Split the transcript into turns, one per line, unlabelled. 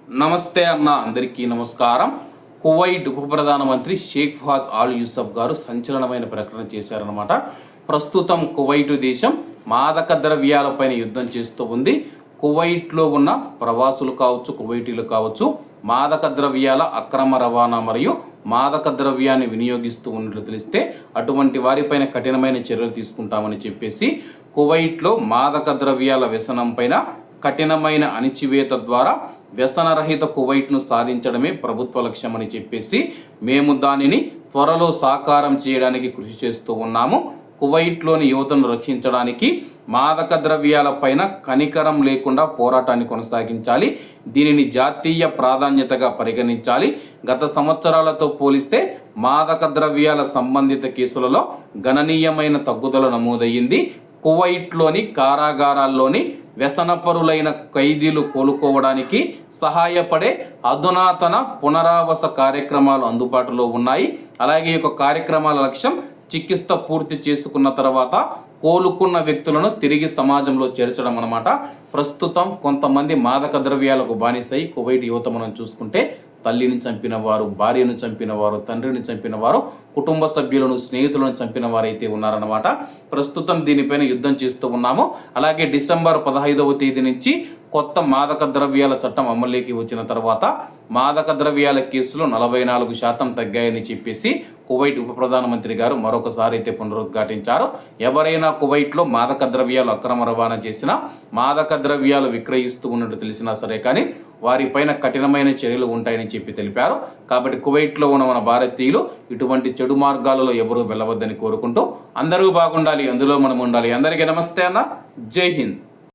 నమస్తే అన్న, అందరికీ నమస్కారం. కువైట్ ఉప ప్రధానమంత్రి షేక్ ఫహద్ ఆల్ యూసఫ్ గారు సంచలనమైన ప్రకటన చేశారన్నమాట. ప్రస్తుతం కువైట్ దేశం మాదక ద్రవ్యాలపైన యుద్ధం చేస్తూ ఉంది. కువైట్లో ఉన్న ప్రవాసులు కావచ్చు, కువైటీలు కావచ్చు, మాదక ద్రవ్యాల అక్రమ రవాణా మరియు మాదక ద్రవ్యాన్ని వినియోగిస్తూ ఉన్నట్లు తెలిస్తే అటువంటి వారిపైన కఠినమైన చర్యలు తీసుకుంటామని చెప్పేసి కువైట్లో మాదక ద్రవ్యాల వ్యసనం పైన కఠినమైన అణిచివేత ద్వారా వ్యసనరహిత కువైట్ను సాధించడమే ప్రభుత్వ లక్ష్యమని చెప్పేసి మేము దానిని త్వరలో సాకారం చేయడానికి కృషి చేస్తూ ఉన్నాము. కువైట్లోని యువతను రక్షించడానికి మాదక ద్రవ్యాల పైన కనికరం లేకుండా పోరాటాన్ని కొనసాగించాలి. దీనిని జాతీయ ప్రాధాన్యతగా పరిగణించాలి. గత సంవత్సరాలతో పోలిస్తే మాదక ద్రవ్యాల సంబంధిత కేసులలో గణనీయమైన తగ్గుదల నమోదయ్యింది. కువైట్లోని కారాగారాల్లోని వ్యసనపరులైన ఖైదీలు కోలుకోవడానికి సహాయపడే అధునాతన పునరావాస కార్యక్రమాలు అందుబాటులో ఉన్నాయి. అలాగే ఈ కార్యక్రమాల లక్ష్యం చికిత్స పూర్తి చేసుకున్న తర్వాత కోలుకున్న వ్యక్తులను తిరిగి సమాజంలో చేర్చడం అన్నమాట. ప్రస్తుతం కొంతమంది మాదక ద్రవ్యాలకు బానిసై కువైట్ యువత మనం చూసుకుంటే తల్లిని చంపిన వారు, భార్యను చంపిన వారు, తండ్రిని చంపిన వారు, కుటుంబ సభ్యులను, స్నేహితులను చంపిన వారైతే ఉన్నారన్నమాట. ప్రస్తుతం దీనిపైన యుద్ధం చేస్తూ ఉన్నాము. అలాగే డిసెంబర్ 15వ తేదీ నుంచి కొత్త మాదక ద్రవ్యాల చట్టం అమల్లోకి వచ్చిన తర్వాత మాదక ద్రవ్యాల కేసులు 44% తగ్గాయని చెప్పేసి కువైట్ ఉప ప్రధానమంత్రి గారు మరొకసారి అయితే పునరుద్ఘాటించారు. ఎవరైనా కువైట్లో మాదక ద్రవ్యాలు అక్రమ రవాణా చేసినా, మాదక ద్రవ్యాలు విక్రయిస్తూ ఉన్నట్టు తెలిసినా సరే కానీ వారిపైన కఠినమైన చర్యలు ఉంటాయని చెప్పి తెలిపారు. కాబట్టి కువైట్లో ఉన్న మన భారతీయులు ఇటువంటి చెడు మార్గాలలో ఎవరూ వెళ్ళవద్దని కోరుకుంటూ అందరూ బాగుండాలి, అందులో మనం ఉండాలి. అందరికీ నమస్తే అన్న, జై హింద్.